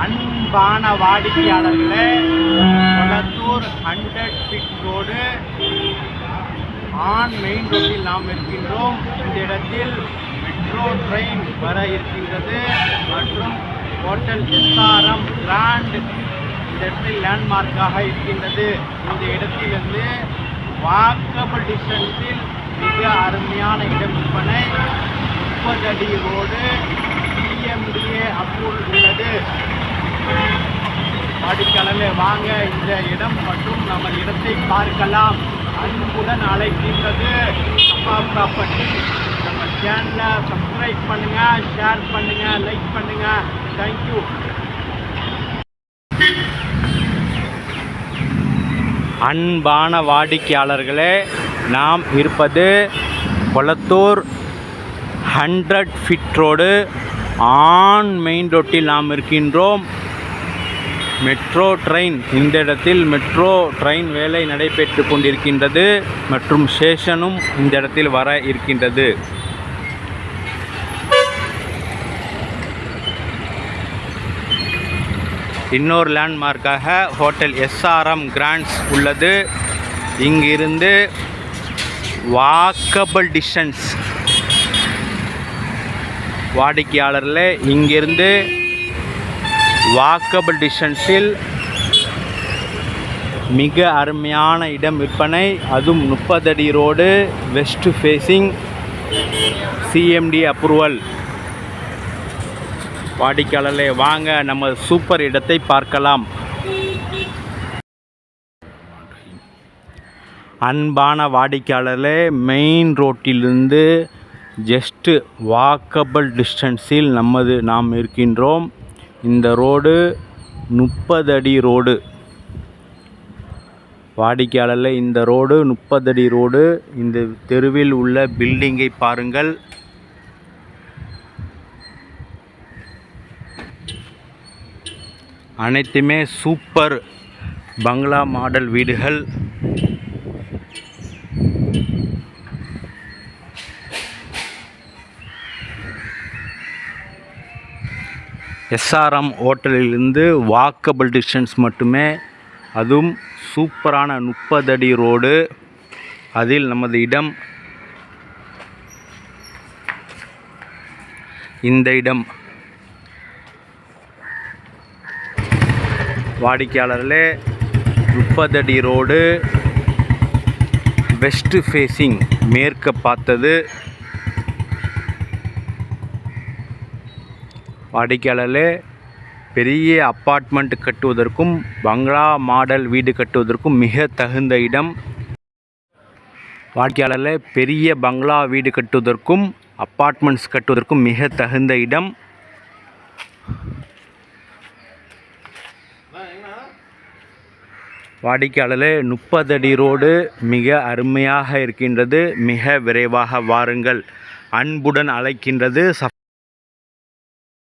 அன்பான வாடிக்கையாளர்களே, Kolathur 100 feet road main ரோட்டில் நாம் இருக்கின்றோம். இந்த இடத்தில் மெட்ரோ ட்ரெயின் வர இருக்கின்றது மற்றும் ஹோட்டல் SRM கிராண்ட் இந்த இடத்தில் லேண்ட்மார்க்காக இருக்கின்றது. இந்த இடத்திலிருந்து வாக்கபிள் டிஸ்டன்ஸில் மிக அருமையான இடம் விற்பனை. 30 அடி ரோடு, CMDA அப்ரூவல் உள்ளது. வாடிக்கையாளர்களே, வாங்க இந்த இடம் மற்றும் நம்ம இடத்தை பார்க்கலாம். அன்புடன் அழைக்கின்றது அப்பா ப்ராப்பர்ட்டி. நம்ம சேனலை சப்ஸ்கிரைப் பண்ணுங்க, ஷேர் பண்ணுங்க, லைக் பண்ணுங்க. தேங்க்யூ. அன்பான வாடிக்கையாளர்களே, நாம் இருப்பது கொளத்தூர் 100 ஃபீட் ரோடு மெயின் ரோட்டில் நாம் இருக்கின்றோம். மெட்ரோ ட்ரெயின் இந்த இடத்தில் மெட்ரோ ட்ரெயின் வேலை நடைபெற்று கொண்டிருக்கின்றது மற்றும் ஸ்டேஷனும் இந்த இடத்தில் வர இருக்கின்றது. இன்னொரு லேண்ட்மார்க்காக ஹோட்டல் SRM கிராண்ட்ஸ் உள்ளது. இங்கிருந்து வாக்கபிள் டிஸ்டன்ஸ் வாடிக்கையாளர்களே, இங்கிருந்து வாக்கபிள் டிஸ்டன்ஸில் மிக அருமையான இடம் விற்பனை. அதுவும் 30 அடி road, west facing, CMD approval. வாடிக்கையாளர்களே, வாங்க நம்ம சூப்பர் இடத்தை பார்க்கலாம். அன்பான வாடிக்கையாளர்களே, மெயின் ரோட்டிலிருந்து ஜஸ்ட்டு வாக்கபிள் டிஸ்டன்ஸில் நாம் இருக்கின்றோம். இந்த ரோடு 30 அடி ரோடு. வாடிக்கையாளர்களே, இந்த ரோடு 30 அடி ரோடு. இந்த தெருவில் உள்ள பில்டிங்கை பாருங்கள். அனைத்துமே சூப்பர் பங்களா மாடல் வீடுகள். SRM ஹோட்டலிலிருந்து வாக்கபிள் டிஸ்டன்ஸ் மட்டுமே. அதுவும் சூப்பரான 30 அடி ரோடு. அதில் நமது இடம் இந்த இடம். வாடிக்கையாளர்களே, 30 அடி ரோடு, வெஸ்ட் ஃபேஸிங், மேற்க பார்த்தது. வாடிக்கையாளர்களே, பெரிய அப்பார்ட்மெண்ட் கட்டுவதற்கும் பங்களா மாடல் வீடு கட்டுவதற்கும் மிக தகுந்த இடம். வாடிக்கையாளர்களே, பெரிய பங்களா வீடு கட்டுவதற்கும் அப்பார்ட்மெண்ட்ஸ் கட்டுவதற்கும் மிக தகுந்த இடம். வாடிக்கையாளர்களே, 30 அடி ரோடு மிக அருமையாக இருக்கின்றது. மிக விரைவாக வாருங்கள். அன்புடன் அழைக்கின்றது.